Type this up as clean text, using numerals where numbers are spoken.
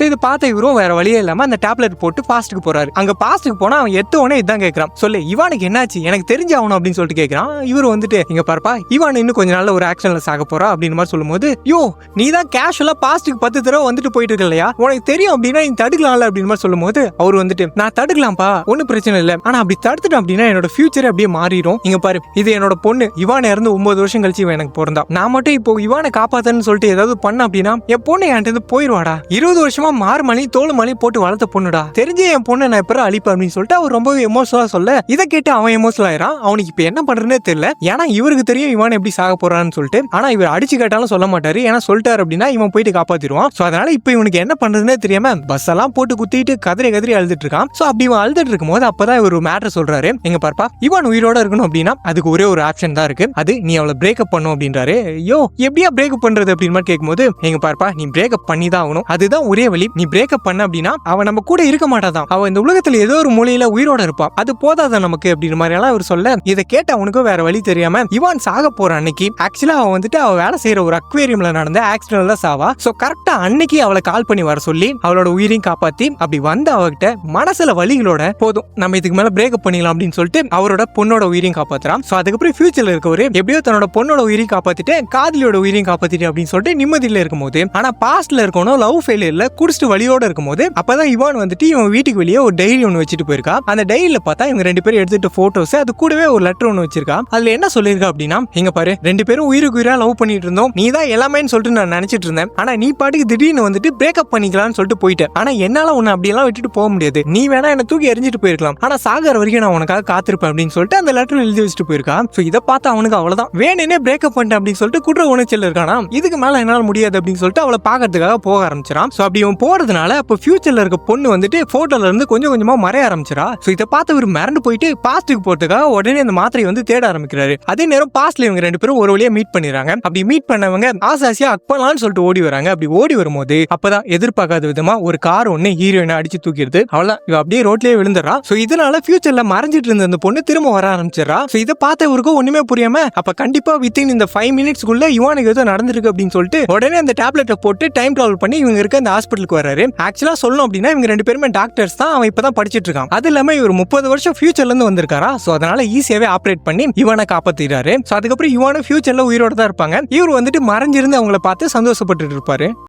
So இதை பார்த்த இவரும் வேற வழியே இல்லாம அந்த டேப்லெட் போட்டு பாஸ்ட்டுக்கு போறாரு. அங்க பாஸ்ட்டுக்கு போனா அவன் எத்தவனே இதான் கேட்கறான், சொல்லு இவானுக்கு என்னாச்சு, எனக்கு தெரிஞ்சு ஆகணும் அப்படின்னு சொல்லிட்டு கேட்கறான். இவர் வந்துட்டு இங்க பாருப்பா, இவான் இன்னும் கொஞ்ச நாள்ல ஒரு ஆக்ஷன்ல சாக போறா அப்படின்னு மாதிரி சொல்லும்போது, யோ நீ தான் கேஷுவலா பாஸ்ட்டுக்கு 10 தடவை வந்துட்டு போயிட்டு இருக்க இல்லையா, உனக்கு தெரியும் அப்படின்னா நீ தடுக்கலாம்ல அப்படின்னு மாதிரி சொல்லும்போது அவர் வந்துட்டு நான் தடுக்கலாம்ப்பா, ஒன்னும் பிரச்சனை இல்லை, ஆனா அப்படி தடுத்துட்டேன் அப்படின்னா என்னோட ஃபியூச்சர் அப்படியே மாறிடும். இங்க பாரு, இது என்னோட பொண்ணு, இவான் இறந்து 9 வருஷம் கழிச்சு இவன் எனக்கு பிறந்தா, நான் மட்டும் இப்போ இவானை காப்பாத்தன்னு சொல்லிட்டு ஏதாவது பண்ண அப்படின்னா என் பொண்ணு என்கிட்ட போயிருவாடா, 20 வருஷமா மாறு மணி தோல் மணி போட்டு வளர்த்த பொண்ணுடா, தெரிஞ்சு என் பொண்ணை நான் எப்பறம் அழிப்பேன் அப்படின்னு சொல்லிட்டு அவர் ரொம்ப எமோஷனலா சொல்ல, இதை கேட்டு அவன் எமோஷனல் ஆயிரான். அவனுக்கு இப்ப என்ன பண்றதுனே தெரியல. ஏன்னா இவருக்கு தெரியும் இவன் எப்படி சாக போறான்னு சொல்லிட்டு, ஆனா இவர் அடிச்சு கேட்டாலும் சொல்ல மாட்டாரு. ஏன்னா சொல்லிட்டாரு அப்படின்னா இவன் போயிட்டு காப்பாத்திடுவான். சோ அதனால இப்ப இவனுக்கு என்ன பண்றதுன்னே தெரியாம பஸ் எல்லாம் போட்டு குத்திட்டு கதறி அழுதுட்டு இருக்கான். சோ அப்படி இவன் அழுதுட்டு இருக்கும் போது அப்பதான் இவர் ஒரு மேட்டர் சொல்றாரு, எங்க பார்ப்பா, இவன் உயிரோட இருக்கணும் அப்படின்னா அதுக்கு ஒரே ஒரு ஆப்ஷன் தான் இருக்கு, அது நீ அவளை பிரேக்கப் பண்ணும் அப்படின்றாரு. யோ எப்படியா பிரேக்கப் பண்றது அப்படின்னு கேட்கும்போது, எங்க பார்ப்பா நீ பிரேக்கப் பண்ணி தான் ஆகணும், அதுதான் ஒரே வழி, நீ பிரேக்கப் பண்ண அப்படின்னா அவன் நம்ம கூட இருக்க மாட்டாதான், அவன் இந்த உலகத்துல ஏதோ ஒரு மூலையில உயிரோட இருப்பா, அது போதாதான் நமக்கு அப்படின்ற மாதிரி எல்லாம் அவர் சொல்ல, இதை கேட்ட அவனுக்கும் வேற வழி தெரியாம இவான் சாக போற அன்னைக்கு ஆக்சுவலா அவன் வந்துட்டு அவ வேலை செய்யற ஒரு அக்வேரியம்ல நடந்த ஆக்சிடென்ட்ல சாவா. சோ கரெக்டா அன்னைக்கு அவளை கால் பண்ணி வர சொல்லி அவளோட உயிரையும் காப்பாத்தி அப்படி வந்த அவகிட்ட மனசுல வலிகளோட போதும் நம்ம இதுக்கு மேல பிரேக்கப் பண்ணிடலாம் அப்படின்னு சொல்லிட்டு அவரோட பொண்ணோட உயிரையும் காப்பாத்துறான். சோ அதுக்கப்புறம் ஃபியூச்சர்ல இருக்கவரு எப்படியோ தன்னோட பொண்ணோட உயிரையும் காப்பாத்திட்டு காதலியோட உயிரையும் காப்பாத்திட்டு அப்படின்னு சொல்லிட்டு நிம்மதியில இருக்கும்போது, ஆனா பாஸ்ட்ல இருக்கணும் லவ் ஃபெயிலியர்ல குடிச்சிட்டு வலியோட இருக்கும்போது அப்பதான் இவான் வந்துட்டு இவன் வீட்டுக்கு வெளியே ஒரு டைரி ஒன்று வச்சுட்டு போயிருக்கா. அந்த டைரியில பார்த்தா இவங்க 2 பேரும் எடுத்துட்டு போட்டோஸ், அது கூடவே ஒரு லெட்டர் ஒன்று வச்சிருக்கா. அதுல என்ன சொல்லிருக்கா அப்படின்னா, இங்க பாரு 2 பேரும் உயிருக்கு உயிரா லவ் பண்ணிட்டு இருந்தோம், நீ தான் எல்லாமேன்னு சொல்லிட்டு நான் நினைச்சிட்டு இருந்தேன், ஆனா நீ பாட்டுக்கு திடீர்னு வந்துட்டு பிரேக்கப் பண்ணிக்கலாம்னு சொல்லிட்டு போயிட்டேன், ஆனா என்னால உன்னை அப்படியெல்லாம் விட்டுட்டு போக முடியாது, நீ வேணா என்ன தூக்கி எரிஞ்சிட்டு போயிருக்கலாம், ஆனா சாகர வரைக்கும் நான் உனக்காக காத்திருப்பேன் அப்படின்னு சொல்லிட்டு அந்த லெட்டர் எழுதி வச்சுட்டு போயிருக்கா. சோ இதை பார்த்து அவனுக்கு அவ்வளவுதான், வேணுனே பிரேக்கப் பண்ணிட்டேன் அப்படின்னு சொல்லிட்டு குற்ற உணர்ச்சியில் இருக்கானா, இதுக்கு மேல என்னால முடியாது அப்படின்னு சொல்லிட்டு அவளை பாக்கிறதுக்காக போக ஆரம்பிச்சிடான். சோ அப்படி அவன் போறதுனால அப்ப ஃபியூச்சர்ல இருக்க பொண்ணு வந்துட்டு போட்டோல இருந்து கொஞ்சம் கொஞ்சமா மறைய ஆரம்பிச்சிடா. சோ இதை பார்த்து இவர் மிரண்டு போயிட்டு பாஸ்ட்டுக்கு போறதுக்காக உடனே அந்த மாத்திரை வந்து தேட ஆரம்பிக்கிறாரு. அதே நேரம் பாஸ்ட்ல இவங்க 2 பேரும் ஒரு வழியா மீட் பண்ணிடுறாங்க. அப்படி மீட் பண்ணவங்க ஆசாசியா அக்பலான்னு சொல்லிட்டு ஓடி வராங்க. அப்படி ஓடி வரும்போது அப்பதான் எதிர்பார்க்காத விதமா ஒரு கார் ஒண்ணு ஹீரோயினை அடிச்சு தூக்கிடுது. அவள இவ அப்படியே ரோட்லயே விழுந்துறா. சோ இதனால ஃபியூச்சர்ல மறைஞ்சிட்டு இருந்த அந்த பொண்ணு திரும்ப வர ஆரம்பிச்சிடறா. சோ இதை பார்த்த இவருக்கு ஒண்ணுமே புரியாம அப்ப கண்டிப்பா வித்தின் இந்த 5 மினிட்ஸ்க்குள்ள இவானுக்கு ஏதோ நடந்திருக்கு அப்படின்னு சொல்லிட்டு உடனே அந்த டேப்லெட்டை போட்டு டைம் டிராவல் பண்ணி இவங்க இருக்க அந்த ஹாஸ்பிட்டலுக்கு வராரு. ஆக்சுவலா சொல்லணும் அப்படின்னா இவங்க 2 பேருமே டாக்டர்ஸ் தான். அவன் இப்பதான் படிச்சிட்டு இருக்கான். அது இல்லாம இவர் 30 வருஷம் ஃபியூச்சர்ல இருந்து வந்திருக்காரா. சோ அதனால ஈஸியாவே ஆபரேட் பண்ணி இவனை காப்பாத்திறாரு. சோ அதுக்கப்புறம் இவனும் ஃபியூச்சர்ல உயிரோட தான் இருப்பாங்க. இவர் வந்துட்டு மறைஞ்சிருந்து அவங்கள பார்த்து சந்தோஷப்பட்டு இருப்பாரு.